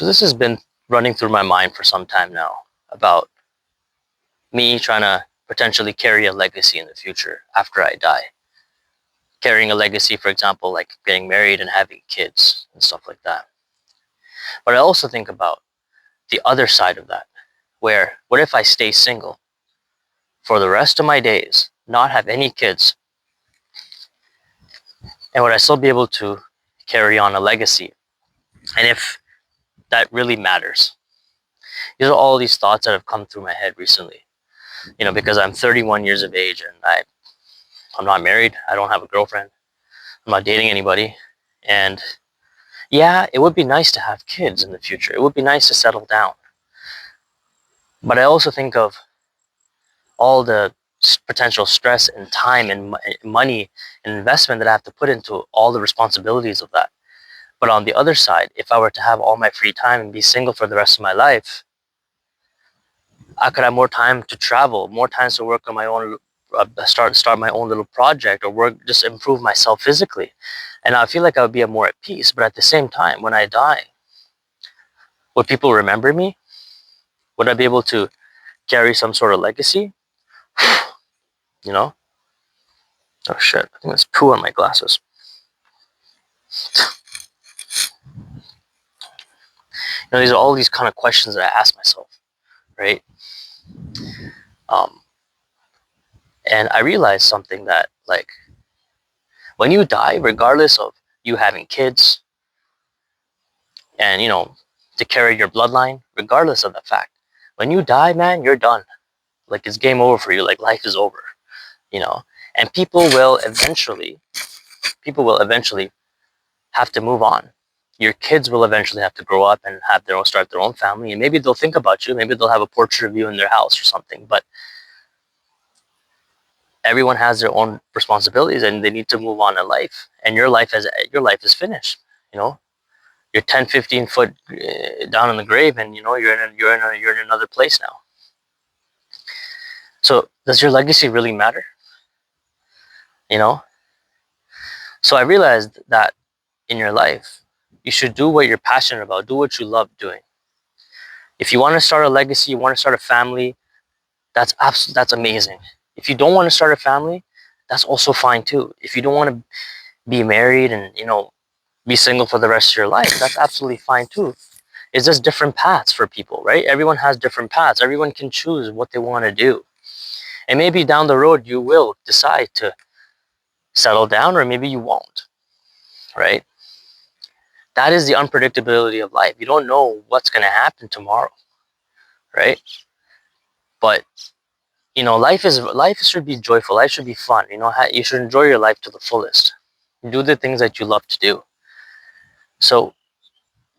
So this has been running through my mind for some time now about me trying to potentially carry a legacy in the future after I die. Carrying a legacy, for example, like getting married and having kids and stuff like that. But I also think about the other side of that, where what if I stay single for the rest of my days, not have any kids, and would I still be able to carry on a legacy? And if that really matters. These are all these thoughts that have come through my head recently. Because I'm 31 years of age and I'm not married. I don't have a girlfriend. I'm not dating anybody. And yeah, it would be nice to have kids in the future. It would be nice to settle down. But I also think of all the potential stress and time and money and investment that I have to put into all the responsibilities of that. But on the other side, if I were to have all my free time and be single for the rest of my life, I could have more time to travel, more time to work on my own, start my own little project, or work, just improve myself physically. And I feel like I would be more at peace. But at the same time, when I die, would people remember me? Would I be able to carry some sort of legacy? You know? Oh shit! I think there's poo on my glasses. These are all these kind of questions that I ask myself, right? And I realized something that, like, when you die, regardless of you having kids and, to carry your bloodline, regardless of the fact, when you die, man, you're done. Like, it's game over for you. Like, life is over, and people will eventually have to move on. Your kids will eventually have to grow up and start their own family, and maybe they'll think about you. Maybe they'll have a portrait of you in their house or something. But everyone has their own responsibilities, and they need to move on in life. And your life is finished. You're 10, 15 foot down in the grave, and you're in another place now. So does your legacy really matter? So I realized that in your life, you should do what you're passionate about, do what you love doing. If you want to start a legacy, you want to start a family, that's amazing. If you don't want to start a family, that's also fine too. If you don't want to be married and be single for the rest of your life, that's absolutely fine too. It's just different paths for people, right? Everyone has different paths. Everyone can choose what they want to do. And maybe down the road you will decide to settle down, or maybe you won't, right? That is the unpredictability of life. You don't know what's going to happen tomorrow, right? But life should be joyful. Life should be fun. You should enjoy your life to the fullest. Do the things that you love to do. So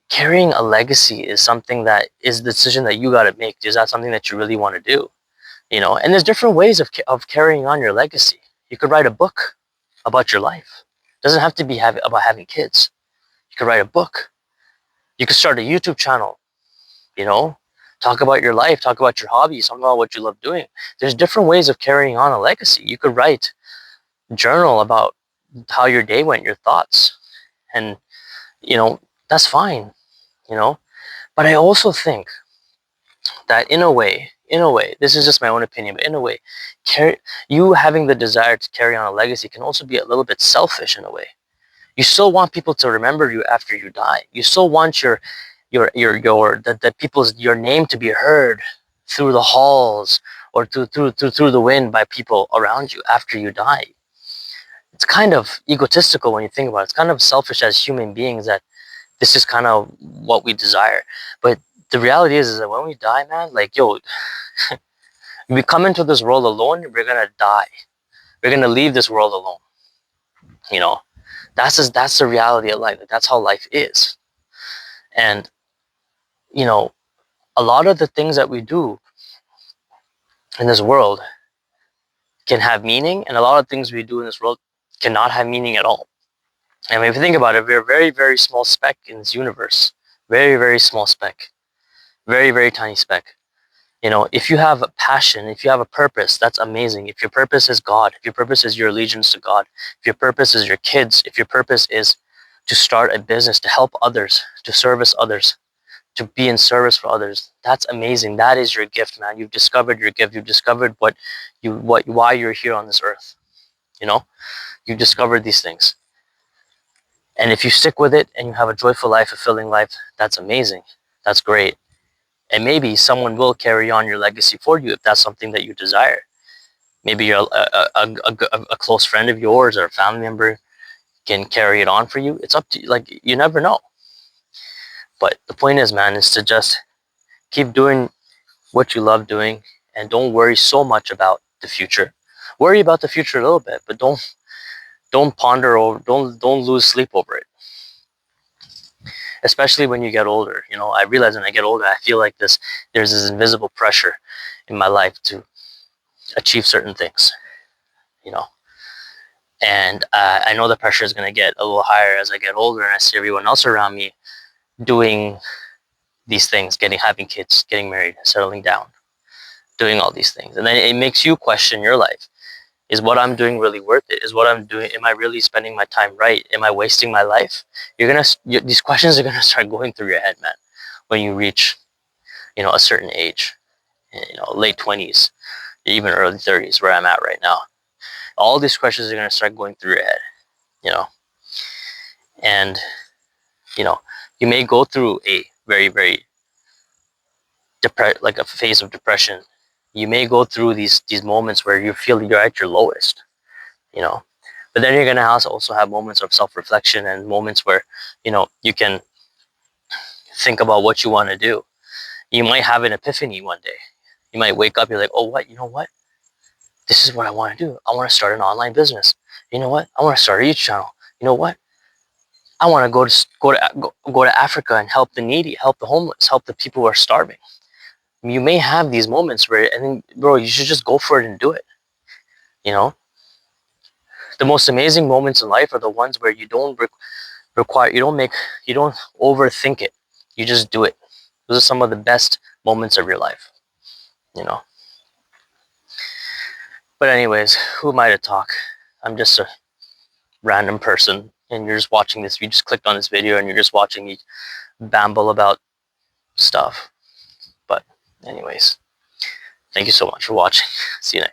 carrying a legacy is something that is the decision that you got to make. Is that something that you really want to do? And there's different ways of carrying on your legacy. You could write a book about your life. It doesn't have to be about having kids. You could write a book. You could start a YouTube channel. Talk about your life, talk about your hobbies, talk about what you love doing. There's different ways of carrying on a legacy. You could write a journal about how your day went, your thoughts, and that's fine. But I also think that in a way, this is just my own opinion, but in a way, you having the desire to carry on a legacy can also be a little bit selfish in a way. You still want people to remember you after you die. You still want your name to be heard through the halls or through the wind by people around you after you die. It's kind of egotistical when you think about it. It's kind of selfish as human beings that this is kind of what we desire. But the reality is that when we die, man, like, we come into this world alone, we're gonna die. We're gonna leave this world alone. That's the reality of life. That's how life is. And a lot of the things that we do in this world can have meaning, and a lot of things we do in this world cannot have meaning at all. And if you think about it, we're a very, very small speck in this universe. Very, very small speck. Very, very tiny speck. If you have a passion, if you have a purpose, that's amazing. If your purpose is God, if your purpose is your allegiance to God, if your purpose is your kids, if your purpose is to start a business, to help others, to service others, to be in service for others. That's amazing. That is your gift, man. You've discovered your gift. You've discovered why you're here on this earth. You know, you've discovered these things. And if you stick with it and you have a joyful life, fulfilling life, that's amazing. That's great. And maybe someone will carry on your legacy for you if that's something that you desire. Maybe you're a close friend of yours or a family member can carry it on for you. It's up to you. Like, you never know. But the point is, man, is to just keep doing what you love doing and don't worry so much about the future. Worry about the future a little bit, but don't ponder over, don't lose sleep over it. Especially when you get older. You know, I realize when I get older, I feel like there's this invisible pressure in my life to achieve certain things, you know. And I know the pressure is going to get a little higher as I get older and I see everyone else around me doing these things, having kids, getting married, settling down, doing all these things. And then it makes you question your life. Is what I'm doing really worth it? Is what I'm doing, am I really spending my time right? Am I wasting my life? These questions are gonna start going through your head, man, when you reach, a certain age, late 20s, even early 30s, where I'm at right now. All these questions are gonna start going through your head, you know, and you may go through a very, very like a phase of depression. You may go through these moments where you feel you're at your lowest, you know. But then you're gonna also have moments of self-reflection and moments where, you can think about what you want to do. You might have an epiphany one day. You might wake up, you're like, oh, what? You know what? This is what I want to do. I want to start an online business. You know what? I want to start a YouTube channel. You know what? I want to go to Africa and help the needy, help the homeless, help the people who are starving. You may have these moments where, and then, bro, you should just go for it and do it. You know, the most amazing moments in life are the ones where you don't you don't overthink it. You just do it. Those are some of the best moments of your life, you know. But anyways, who am I to talk? I'm just a random person, and you're just watching this. You just clicked on this video, and you're just watching me babble about stuff. But anyways, thank you so much for watching. See you next time.